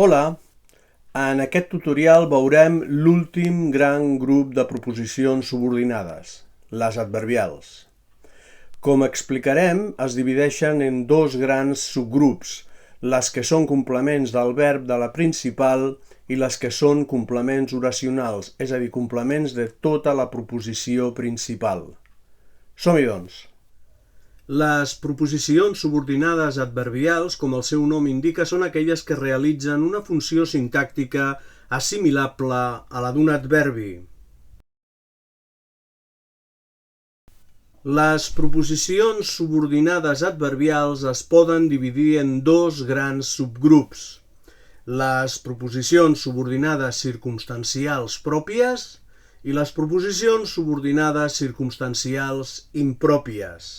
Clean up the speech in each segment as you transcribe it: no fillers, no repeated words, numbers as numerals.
Hola, en aquest tutorial veurem l'últim gran grup de proposicions subordinades, les adverbials. Com explicarem, es divideixen en dos grans subgrups, les que són complements del verb de la principal i les que són complements oracionals, és a dir, complements de tota la proposició principal. Som-hi, doncs. Les proposicions subordinades adverbials, com el seu nom indica, són aquelles que realitzen una funció sintàctica assimilable a la d'un adverbi. Les proposicions subordinades adverbials es poden dividir en dos grans subgrups: les proposicions subordinades circumstancials pròpies i les proposicions subordinades circumstancials impròpies.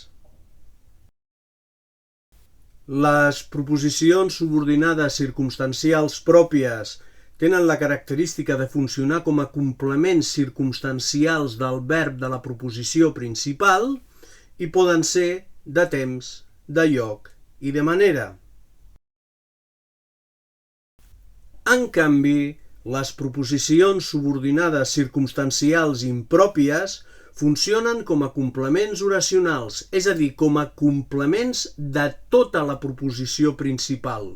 Les proposicions subordinades circumstancials pròpies tenen la característica de funcionar com a complements circumstancials del verb de la proposició principal i poden ser de temps, de lloc i de manera. En canvi, les proposicions subordinades circumstancials impròpies funcionen com a complements oracionals, és a dir, com a complements de tota la proposició principal.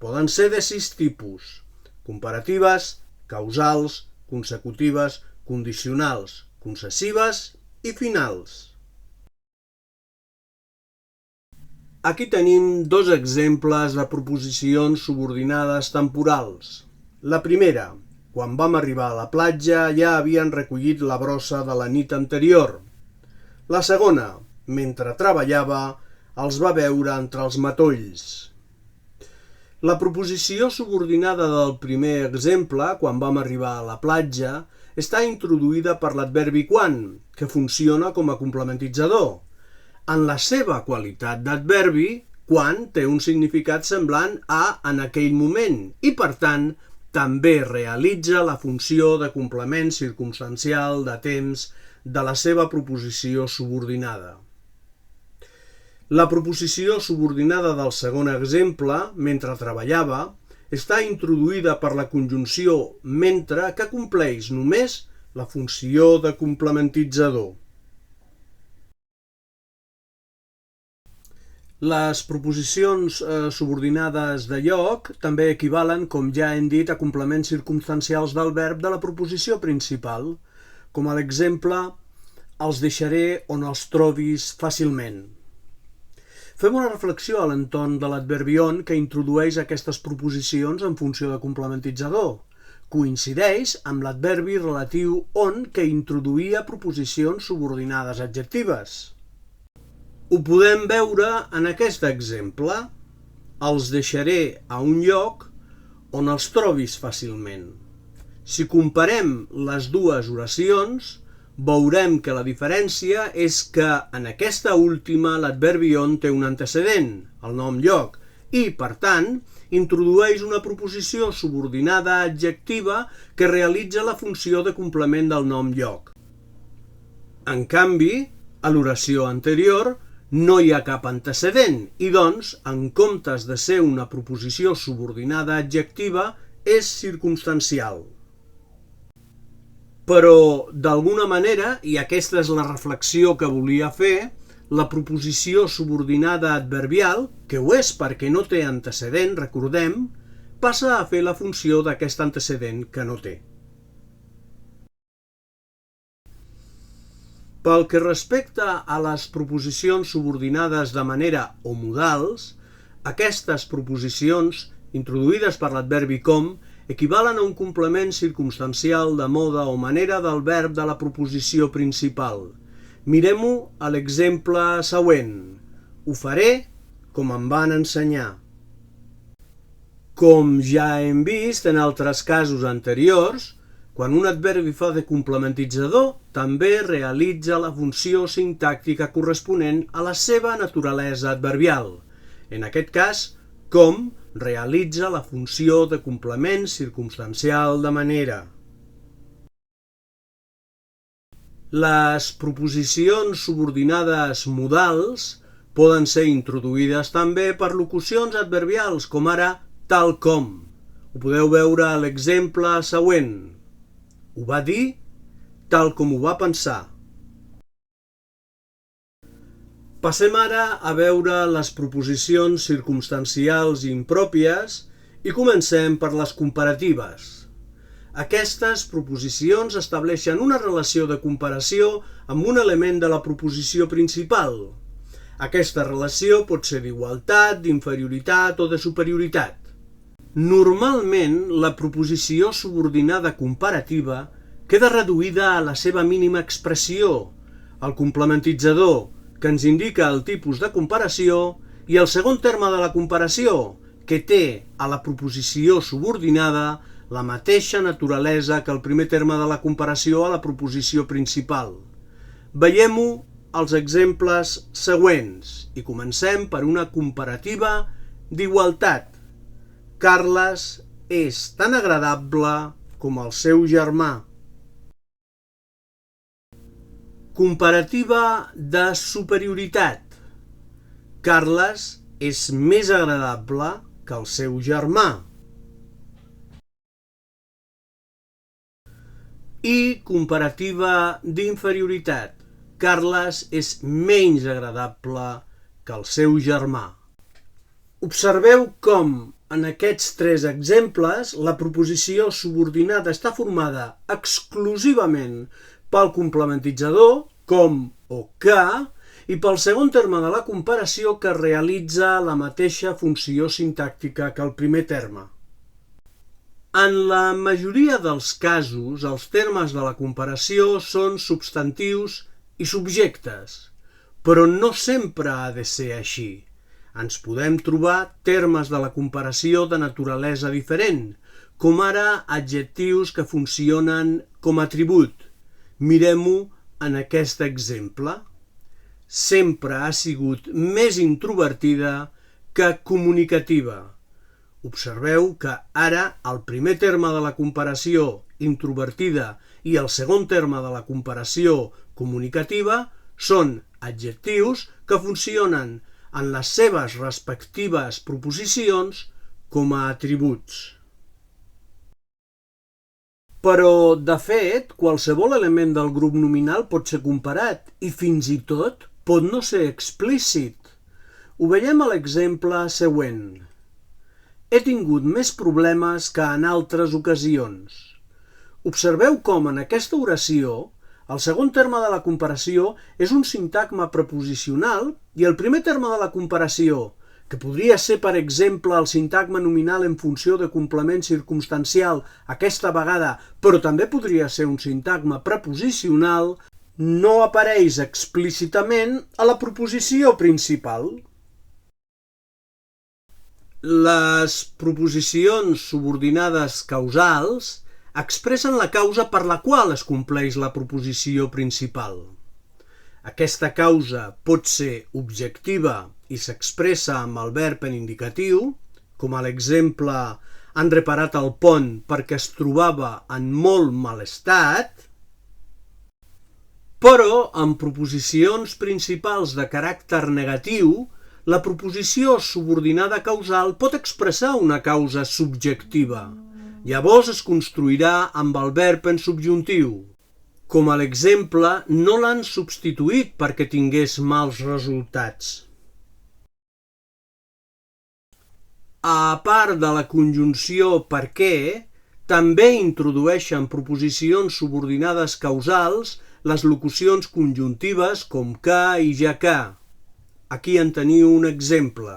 Poden ser de 6 tipus: comparatives, causals, consecutives, condicionals, concessives i finals. Aquí tenim dos exemples de proposicions subordinades temporals. La primera: quan vam arribar a la platja ja havien recollit la brossa de la nit anterior. La segona: mentre treballava els va veure entre els matolls. La proposició subordinada del primer exemple, quan vam arribar a la platja, està introduïda per l'adverbi quan, que funciona com a complementitzador. En la seva qualitat d'adverbi, quan té un significat semblant a en aquell moment i, per tant, també realitza la funció de complement circumstancial de temps de la seva proposició subordinada. La proposició subordinada del segon exemple, mentre treballava, està introduïda per la conjunció mentre, que compleix només la funció de complementitzador. Les proposicions subordinades de lloc també equivalen, com ja hem dit, a complements circumstancials del verb de la proposició principal, com a l'exemple «els deixaré on els trobis fàcilment». Fem una reflexió a l'entorn de l'adverbi on, que introdueix aquestes proposicions en funció de complementitzador. Coincideix amb l'adverbi relatiu on, que introduïa proposicions subordinades adjectives. Ho podem veure en aquest exemple: els deixaré a un lloc on els trobis fàcilment. Si comparem les dues oracions, veurem que la diferència és que en aquesta última l'adverbi on té un antecedent, el nom lloc, i, per tant, introdueix una proposició subordinada adjectiva que realitza la funció de complement del nom lloc. En canvi, a l'oració anterior, no hi ha cap antecedent i, doncs, en comptes de ser una proposició subordinada adjectiva, és circumstancial. Però, d'alguna manera, i aquesta és la reflexió que volia fer, la proposició subordinada adverbial, que ho és perquè no té antecedent, recordem, passa a fer la funció d'aquest antecedent que no té. Pel que respecta a les proposicions subordinades de manera o modals, aquestes proposicions, introduïdes per l'adverbi com, equivalen a un complement circumstancial de moda o manera del verb de la proposició principal. Mirem-ho a l'exemple següent. Ho faré com em van ensenyar. Com ja hem vist en altres casos anteriors, quan un adverbi fa de complementitzador, també realitza la funció sintàctica corresponent a la seva naturalesa adverbial. En aquest cas, com realitza la funció de complement circumstancial de manera. Les proposicions subordinades modals poden ser introduïdes també per locucions adverbials, com ara tal com, Ho podeu veure a l'exemple següent. Ho va dir tal com ho va pensar. Passem ara a veure les proposicions circumstancials i impròpies i comencem per les comparatives. Aquestes proposicions estableixen una relació de comparació amb un element de la proposició principal. Aquesta relació pot ser d'igualtat, d'inferioritat o de superioritat. Normalment, la proposició subordinada comparativa queda reduïda a la seva mínima expressió, el complementitzador, que ens indica el tipus de comparació, i el segon terme de la comparació, que té a la proposició subordinada la mateixa naturalesa que el primer terme de la comparació a la proposició principal. Veiem-ho als exemples següents i comencem per una comparativa d'igualtat. Carles és tan agradable com el seu germà. Comparativa de superioritat. Carles és més agradable que el seu germà. I comparativa d'inferioritat. Carles és menys agradable que el seu germà. Observeu com, en aquests tres exemples, la proposició subordinada està formada exclusivament pel complementitzador, com o que, i pel segon terme de la comparació que realitza la mateixa funció sintàctica que el primer terme. En la majoria dels casos, els termes de la comparació són substantius i subjectes, però no sempre ha de ser així. Ens podem trobar termes de la comparació de naturalesa diferent, com ara adjectius que funcionen com a atribut. Mirem-ho en aquest exemple. Sempre ha sigut més introvertida que comunicativa. Observeu que ara el primer terme de la comparació introvertida i el segon terme de la comparació comunicativa són adjectius que funcionen en les seves respectives proposicions com a atributs. Però, de fet, qualsevol element del grup nominal pot ser comparat i fins i tot pot no ser explícit. Ho veiem a l'exemple següent. He tingut més problemes que en altres ocasions. Observeu com en aquesta oració el segon terme de la comparació és un sintagma preposicional i el primer terme de la comparació, que podria ser, per exemple, el sintagma nominal en funció de complement circumstancial aquesta vegada, però també podria ser un sintagma preposicional, no apareix explícitament a la proposició principal. Les proposicions subordinades causals expressen la causa per la qual es compleix la proposició principal. Aquesta causa pot ser objectiva i s'expressa amb el verb en indicatiu, com a l'exemple han reparat el pont perquè es trobava en molt mal estat, però en proposicions principals de caràcter negatiu, la proposició subordinada causal pot expressar una causa subjectiva. Llavors es construirà amb el verb en subjuntiu. Com a l'exemple, no l'han substituït perquè tingués mals resultats. A part de la conjunció perquè, també introdueixen proposicions subordinades causals les locucions conjuntives com que i ja que. Aquí en teniu un exemple.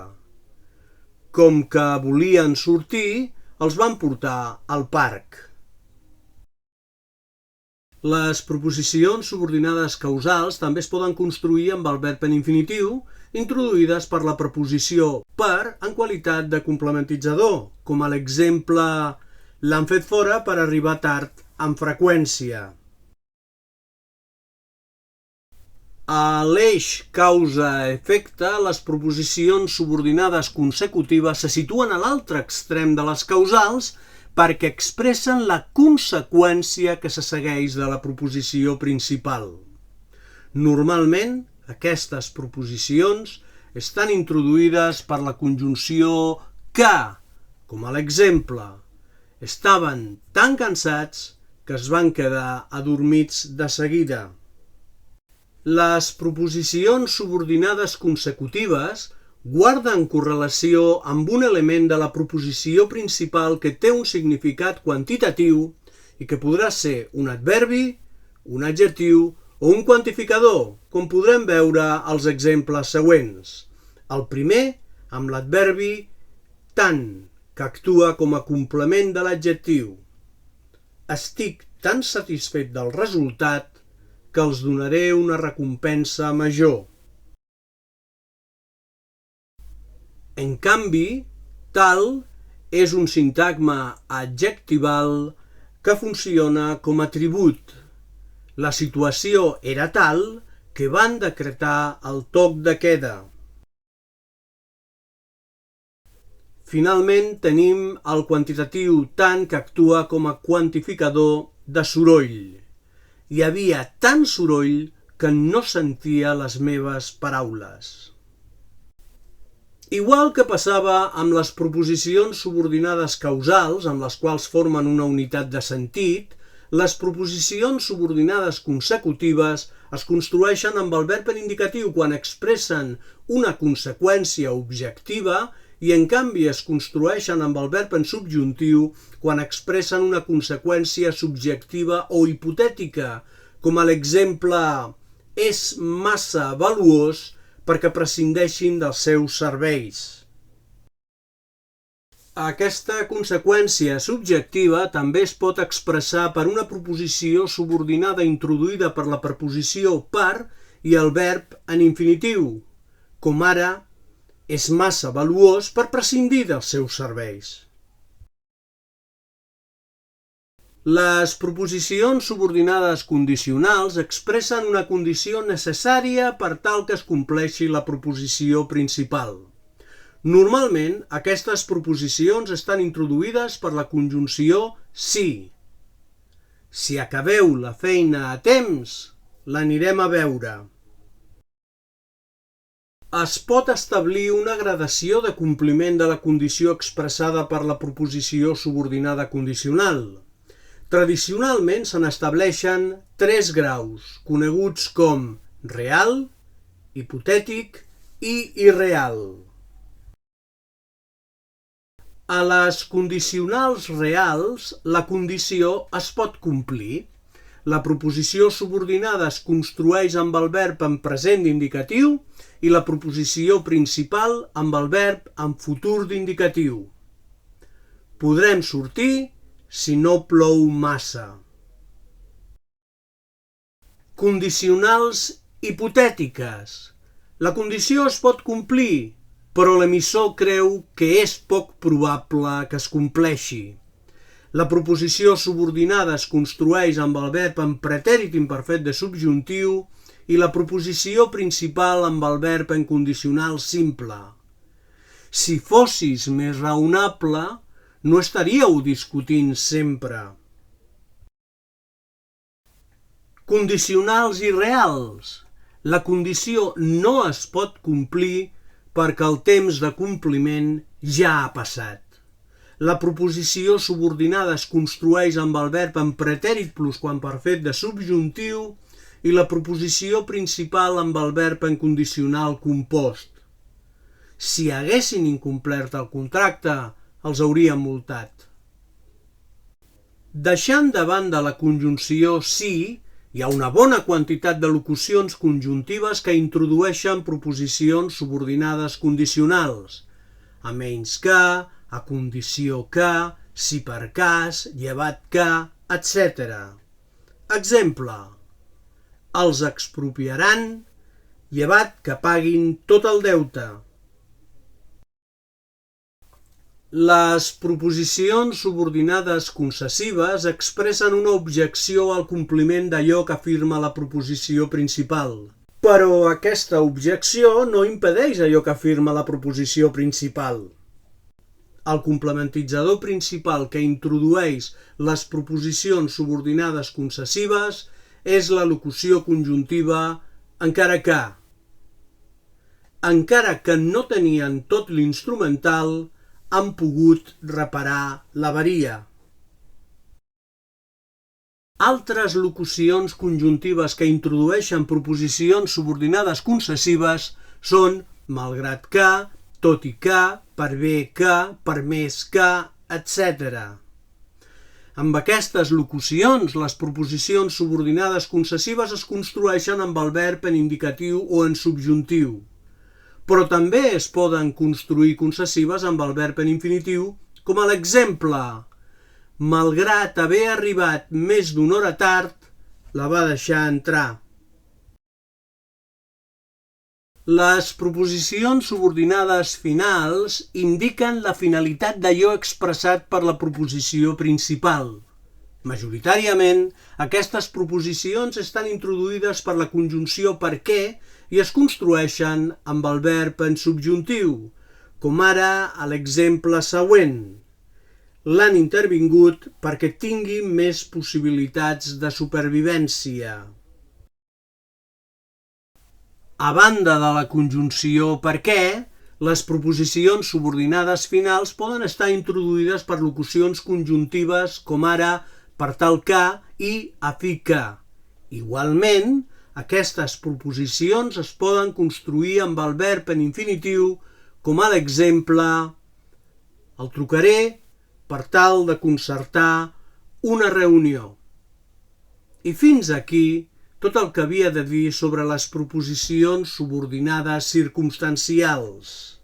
Com que volien sortir, els van portar al parc. Les proposicions subordinades causals també es poden construir amb el verb en infinitiu, introduïdes per la preposició per en qualitat de complementitzador, com a l'exemple l'han fet fora per arribar tard amb freqüència. A l'eix causa-efecte, les proposicions subordinades consecutives se situen a l'altre extrem de les causals perquè expressen la conseqüència que se segueix de la proposició principal. Normalment, aquestes proposicions estan introduïdes per la conjunció que, com a l'exemple, Estaven tan cansats que es van quedar adormits de seguida. Les proposicions subordinades consecutives guarden correlació amb un element de la proposició principal que té un significat quantitatiu i que podrà ser un adverbi, un adjectiu o un quantificador, com podrem veure als exemples següents. El primer, amb l'adverbi tan, que actua com a complement de l'adjectiu. Estic tan satisfet del resultat que els donaré una recompensa major. En canvi, tal és un sintagma adjectival que funciona com a atribut. La situació era tal que van decretar el toc de queda. Finalment tenim el quantitatiu tant que actua com a quantificador de soroll. Hi havia tant soroll que no sentia les meves paraules. Igual que passava amb les proposicions subordinades causals, amb les quals formen una unitat de sentit, les proposicions subordinades consecutives es construeixen amb el verb en indicatiu quan expressen una conseqüència objectiva i en canvi es construeixen amb el verb en subjuntiu quan expressen una conseqüència subjectiva o hipotètica, com a l'exemple és massa valuós perquè prescindeixin dels seus serveis. Aquesta conseqüència subjectiva també es pot expressar per una proposició subordinada introduïda per la preposició per i el verb en infinitiu, com ara és massa valuós per prescindir dels seus serveis. Les proposicions subordinades condicionals expressen una condició necessària per tal que es compleixi la proposició principal. Normalment, aquestes proposicions estan introduïdes per la conjunció si. Si acabeu la feina a temps, l'anirem a veure. Es pot establir una gradació de compliment de la condició expressada per la proposició subordinada condicional. Tradicionalment se n'estableixen 3 graus, coneguts com real, hipotètic i irreal. A les condicionals reals, la condició es pot complir. La proposició subordinada es construeix amb el verb en present d'indicatiu i la proposició principal amb el verb en futur d'indicatiu. Podrem sortir si no plou massa. Condicionals hipotètiques. La condició es pot complir, però l'emissor creu que és poc probable que es compleixi. La proposició subordinada es construeix amb el verb en pretèrit imperfet de subjuntiu i la proposició principal amb el verb en condicional simple. Si fossis més raonable, no estaríeu discutint sempre. Condicionals irreals. La condició no es pot complir perquè el temps de compliment ja ha passat. La proposició subordinada es construeix amb el verb en pretèrit plusquamperfet de subjuntiu i la proposició principal amb el verb en condicional compost. Si haguessin incomplert el contracte, els haurien multat. Deixant de banda la conjunció si, hi ha una bona quantitat de locucions conjuntives que introdueixen proposicions subordinades condicionals, a menys que, a condició que, si per cas, llevat que, etc. Exemple: els expropiaran, llevat que paguin tot el deute. Les proposicions subordinades concessives expressen una objecció al compliment d'allò que afirma la proposició principal. Però aquesta objecció no impedeix allò que afirma la proposició principal. El complementitzador principal que introdueix les proposicions subordinades concessives és la locució conjuntiva encara que. Encara que no tenien tot l'instrumental, han pogut reparar l'avaria. Altres locucions conjuntives que introdueixen proposicions subordinades concessives són malgrat que, tot i que, per bé que, per més que, etc. Amb aquestes locucions, les proposicions subordinades concessives es construeixen amb el verb en indicatiu o en subjuntiu, però també es poden construir concessives amb el verb en infinitiu, com a l'exemple: malgrat haver arribat més d'una hora tard, la va deixar entrar. Les proposicions subordinades finals indiquen la finalitat d'allò expressat per la proposició principal. Majoritàriament, aquestes proposicions estan introduïdes per la conjunció perquè i es construeixen amb el verb en subjuntiu, com ara a l'exemple següent. L'han intervingut perquè tingui més possibilitats de supervivència. A banda de la conjunció perquè, les proposicions subordinades finals poden estar introduïdes per locucions conjuntives com ara per tal que i a fi que. Igualment, aquestes proposicions es poden construir amb el verb en infinitiu, com a l'exemple: el trucaré per tal de concertar una reunió. I fins aquí tot el que havia de dir sobre les proposicions subordinades circumstancials.